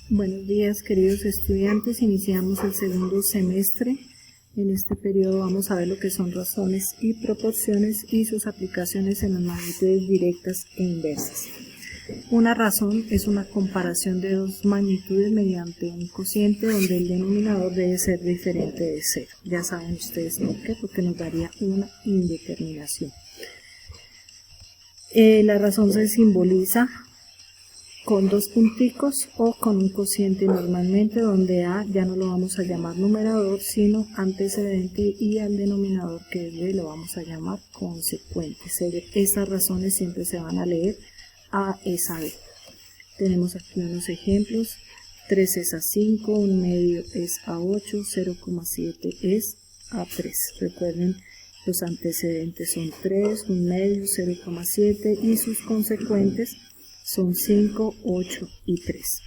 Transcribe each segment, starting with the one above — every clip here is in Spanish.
Buenos días, queridos estudiantes. Iniciamos el segundo semestre. En este periodo vamos a ver lo que son razones y proporciones y sus aplicaciones en las magnitudes directas e inversas. Una razón es una comparación de dos magnitudes mediante un cociente donde el denominador debe ser diferente de 0. Ya saben ustedes por qué, porque nos daría una indeterminación. La razón se simboliza con dos punticos o con un cociente normalmente, donde A ya no lo vamos a llamar numerador sino antecedente y al denominador que es B lo vamos a llamar consecuente. Estas razones siempre se van a leer A es a B. Tenemos aquí unos ejemplos: 3 es a 5, un medio es a 8, 0,7 es a 3. Recuerden, los antecedentes son 3, un medio, 0,7 y sus consecuentes son 5, 8 y 3.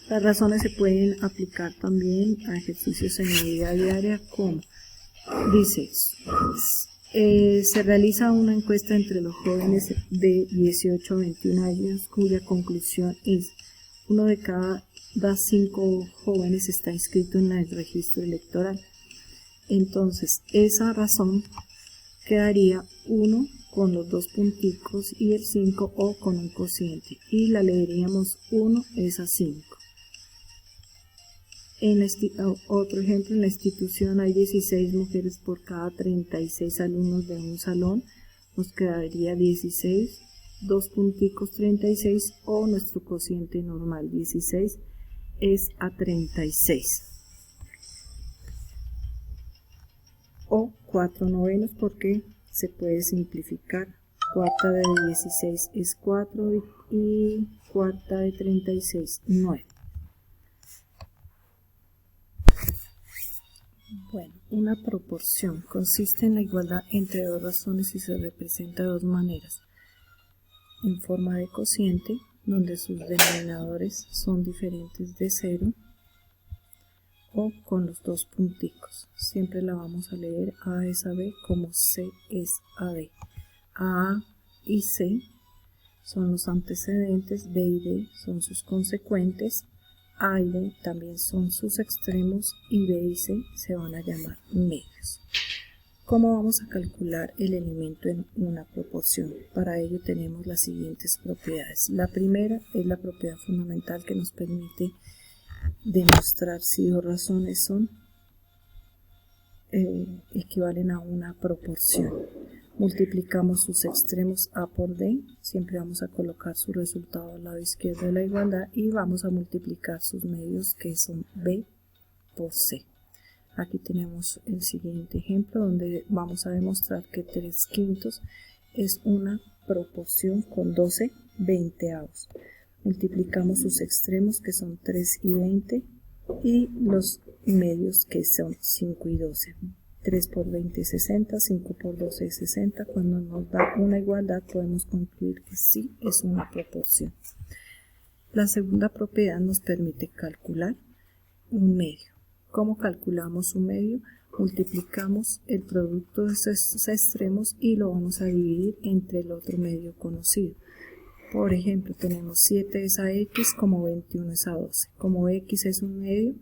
Las razones se pueden aplicar también a ejercicios en la vida diaria, como dice, se realiza una encuesta entre los jóvenes de 18 a 21 años cuya conclusión es: uno de cada 5 jóvenes está inscrito en el registro electoral. Entonces esa razón quedaría 1 con los dos punticos y el 5 o con un cociente, y la leeríamos 1 es a 5. Otro ejemplo: en la institución hay 16 mujeres por cada 36 alumnos de un salón. Nos quedaría 16, dos punticos 36 o nuestro cociente normal 16 es a 36. O 4 novenos, porque se puede simplificar. Cuarta de 16 es 4 y cuarta de 36, 9. Bueno, una proporción consiste en la igualdad entre dos razones y se representa de dos maneras: en forma de cociente, donde sus denominadores son diferentes de 0, o con los dos punticos. Siempre la vamos a leer A es a B como C es a D. A y C son los antecedentes, B y D son sus consecuentes, A y D también son sus extremos y B y C se van a llamar medios. ¿Cómo vamos a calcular el elemento en una proporción? Para ello tenemos las siguientes propiedades. La primera es la propiedad fundamental que nos permite demostrar si dos razones equivalen a una proporción. Multiplicamos sus extremos A por D, siempre vamos a colocar su resultado al lado izquierdo de la igualdad, y vamos a multiplicar sus medios, que son B por C. Aquí tenemos el siguiente ejemplo donde vamos a demostrar que 3/5 es una proporción con 12 veinteavos. Multiplicamos sus extremos, que son 3 y 20, y los medios, que son 5 y 12. 3 por 20 es 60, 5 por 12 es 60. Cuando nos da una igualdad podemos concluir que sí es una proporción. La segunda propiedad nos permite calcular un medio. ¿Cómo calculamos un medio? Multiplicamos el producto de sus extremos y lo vamos a dividir entre el otro medio conocido. Por ejemplo, tenemos 7 es a x como 21 es a 12. Como x es un medio,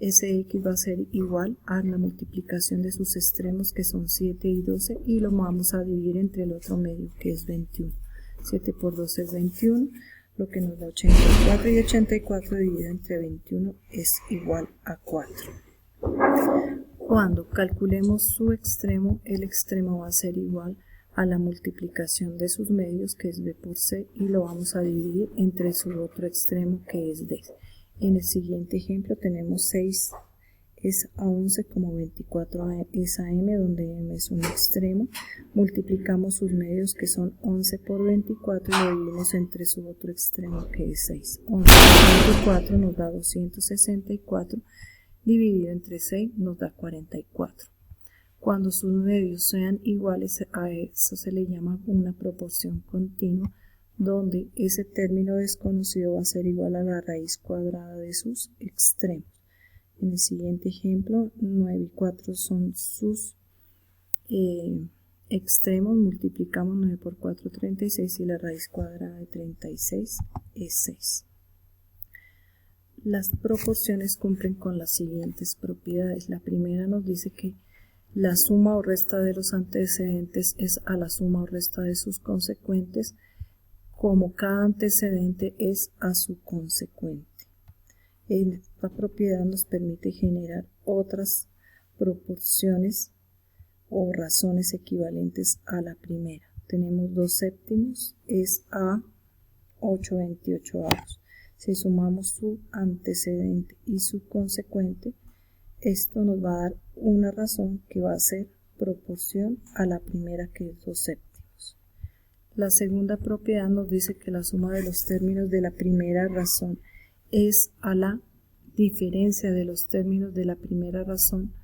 ese x va a ser igual a la multiplicación de sus extremos, que son 7 y 12, y lo vamos a dividir entre el otro medio, que es 21. 7 por 12 es 21, lo que nos da 84, y 84 dividido entre 21 es igual a 4. Cuando calculemos su extremo, el extremo va a ser igual a la multiplicación de sus medios, que es B por C, y lo vamos a dividir entre su otro extremo, que es D. En el siguiente ejemplo tenemos 6 es a 11 como 24 es a M, donde M es un extremo. Multiplicamos sus medios, que son 11 por 24, y lo dividimos entre su otro extremo, que es 6. 11 por 24 nos da 264, dividido entre 6 nos da 44. Cuando sus medios sean iguales a eso se le llama una proporción continua, donde ese término desconocido va a ser igual a la raíz cuadrada de sus extremos. En el siguiente ejemplo, 9 y 4 son sus extremos. Multiplicamos 9 por 4, 36, y la raíz cuadrada de 36 es 6. Las proporciones cumplen con las siguientes propiedades. La primera nos dice que la suma o resta de los antecedentes es a la suma o resta de sus consecuentes, como cada antecedente es a su consecuente. Esta propiedad nos permite generar otras proporciones o razones equivalentes a la primera. Tenemos 2 séptimos es a 8/28. Si sumamos su antecedente y su consecuente, esto nos va a dar una razón que va a ser proporción a la primera, que es 2 séptimos. La segunda propiedad nos dice que la suma de los términos de la primera razón es a la diferencia de los términos de la primera razón,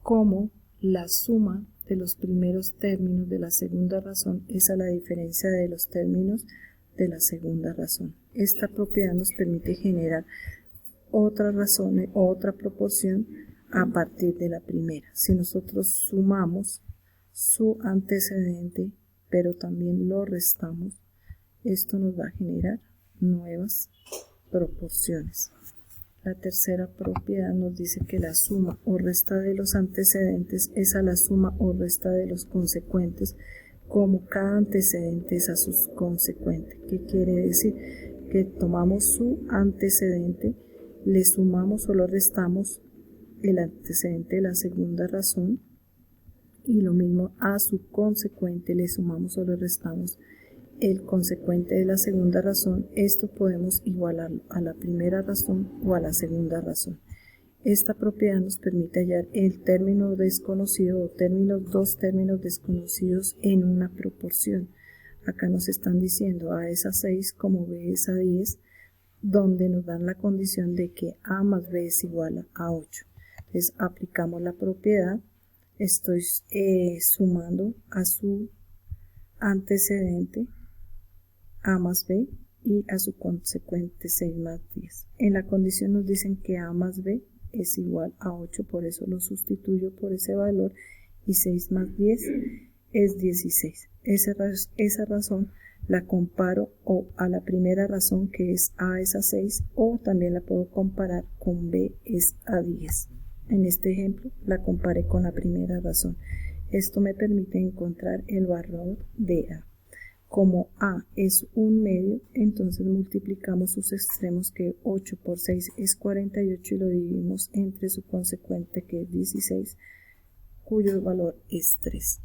como la suma de los primeros términos de la segunda razón es a la diferencia de los términos de la segunda razón. Esta propiedad nos permite generar otra razón o otra proporción a partir de la primera. Si nosotros sumamos su antecedente, pero también lo restamos, esto nos va a generar nuevas proporciones. La tercera propiedad nos dice que la suma o resta de los antecedentes es a la suma o resta de los consecuentes, como cada antecedente es a sus consecuentes. ¿Qué quiere decir? Que tomamos su antecedente, le sumamos o lo restamos el antecedente de la segunda razón, y lo mismo a su consecuente le sumamos o le restamos el consecuente de la segunda razón. Esto podemos igualar a la primera razón o a la segunda razón. Esta propiedad nos permite hallar el término desconocido o dos términos desconocidos en una proporción. Acá nos están diciendo A es a 6 como B es a 10, donde nos dan la condición de que A más B es igual a 8. Entonces aplicamos la propiedad, estoy sumando a su antecedente A más B y a su consecuente 6 más 10. En la condición nos dicen que A más B es igual a 8, por eso lo sustituyo por ese valor, y 6 más 10 es 16. Esa razón la comparo o a la primera razón, que es A es a 6, o también la puedo comparar con B es a 10. En este ejemplo la comparé con la primera razón. Esto me permite encontrar el valor de A. Como A es un medio, entonces multiplicamos sus extremos, que 8 por 6 es 48, y lo dividimos entre su consecuente, que es 16, cuyo valor es 3.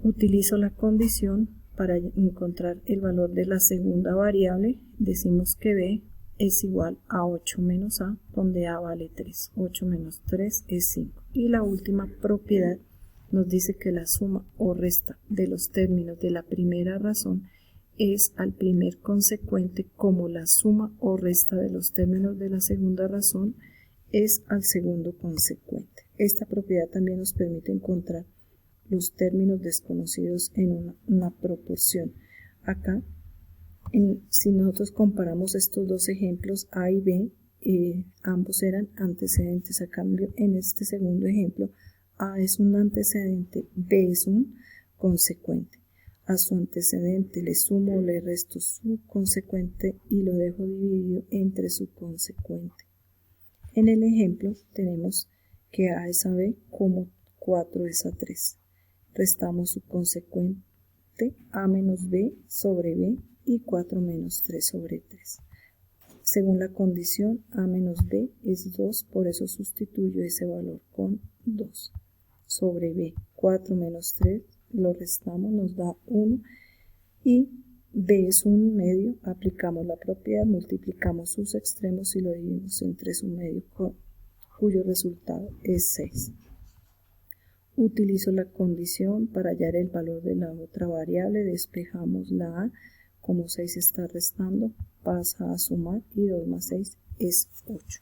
Utilizo la condición para encontrar el valor de la segunda variable. Decimos que B es igual a 8 menos A, donde A vale 3. 8 menos 3 es 5. Y la última propiedad nos dice que la suma o resta de los términos de la primera razón es al primer consecuente, como la suma o resta de los términos de la segunda razón es al segundo consecuente. Esta propiedad también nos permite encontrar los términos desconocidos en una proporción. Acá, si nosotros comparamos estos dos ejemplos A y B, ambos eran antecedentes. A cambio, en este segundo ejemplo, A es un antecedente, B es un consecuente. A su antecedente le sumo o le resto su consecuente y lo dejo dividido entre su consecuente. En el ejemplo tenemos que A es a B como 4 es a 3. Restamos su consecuente, A menos B sobre B, y 4 menos 3 sobre 3. Según la condición, A menos B es 2, por eso sustituyo ese valor con 2. Sobre B, 4 menos 3, lo restamos, nos da 1, y B es un medio, aplicamos la propiedad, multiplicamos sus extremos y lo dividimos entre su medio, cuyo resultado es 6. Utilizo la condición para hallar el valor de la otra variable, despejamos la A, como 6 está restando, pasa a sumar, y 2 más 6 es 8.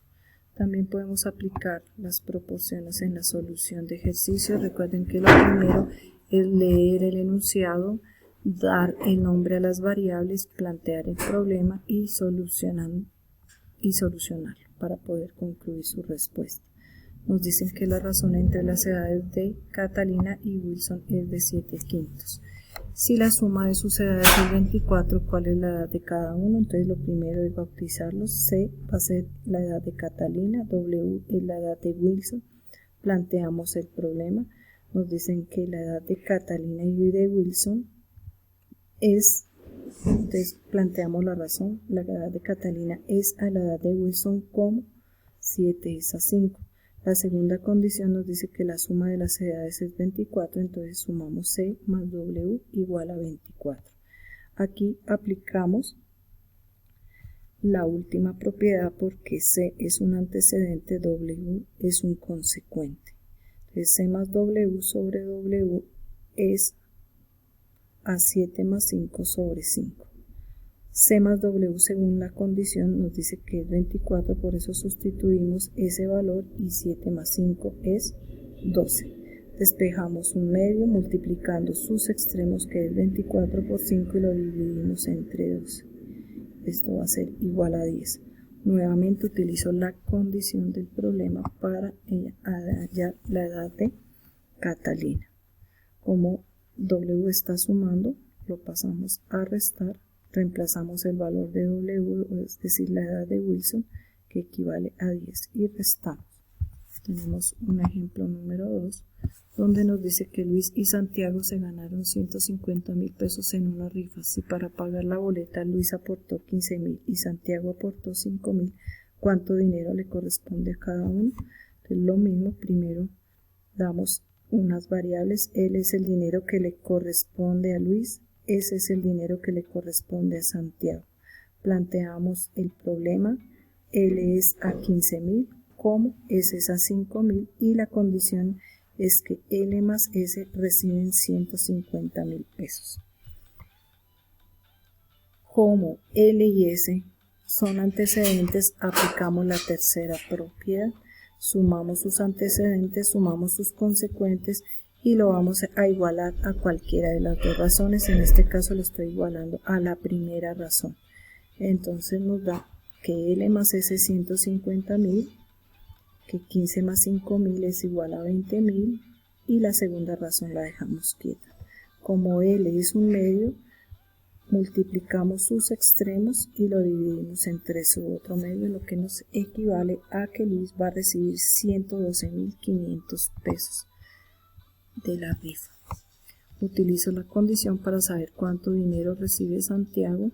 También podemos aplicar las proporciones en la solución de ejercicios. Recuerden que lo primero es leer el enunciado, dar el nombre a las variables, plantear el problema y solucionarlo para poder concluir su respuesta. Nos dicen que la razón entre las edades de Catalina y Wilson es de 7/5. Si la suma de sus edades es 24, ¿cuál es la edad de cada uno? Entonces lo primero es bautizarlos. C va a ser la edad de Catalina, W es la edad de Wilson. Planteamos el problema. Nos dicen que la edad de Catalina y de Wilson es, entonces planteamos la razón. La edad de Catalina es a la edad de Wilson como 7 es a 5. La segunda condición nos dice que la suma de las edades es 24, entonces sumamos C más W igual a 24. Aquí aplicamos la última propiedad porque C es un antecedente, W es un consecuente. Entonces C más W sobre W es a 7 más 5 sobre 5. C más W según la condición nos dice que es 24, por eso sustituimos ese valor y 7 más 5 es 12. Despejamos un medio multiplicando sus extremos que es 24 por 5 y lo dividimos entre 12. Esto va a ser igual a 10. Nuevamente utilizo la condición del problema para hallar la edad de Catalina. Como W está sumando, lo pasamos a restar. Reemplazamos el valor de W, es decir, la edad de Wilson, que equivale a 10, y restamos. Tenemos un ejemplo número 2, donde nos dice que Luis y Santiago se ganaron 150.000 pesos en una rifa. Si para pagar la boleta Luis aportó 15.000 y Santiago aportó 5.000, ¿cuánto dinero le corresponde a cada uno? Entonces lo mismo, primero damos unas variables. L es el dinero que le corresponde a Luis, ese es el dinero que le corresponde a Santiago. Planteamos el problema. L es a 15.000, como S es a 5.000 y la condición es que L más S reciben 150.000 pesos. Como L y S son antecedentes, aplicamos la tercera propiedad. Sumamos sus antecedentes, sumamos sus consecuentes y lo vamos a igualar a cualquiera de las dos razones. En este caso lo estoy igualando a la primera razón. Entonces nos da que L más S es 150.000, que 15 más 5.000 es igual a 20.000 y la segunda razón la dejamos quieta. Como L es un medio, multiplicamos sus extremos y lo dividimos entre su otro medio, lo que nos equivale a que Luis va a recibir 112.500 pesos de la rifa. Utilizo la condición para saber cuánto dinero recibe Santiago.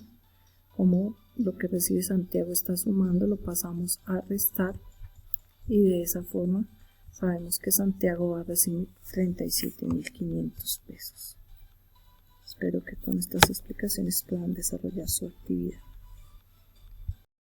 Como lo que recibe Santiago está sumando, lo pasamos a restar y de esa forma sabemos que Santiago va a recibir 37.500 pesos. Espero que con estas explicaciones puedan desarrollar su actividad.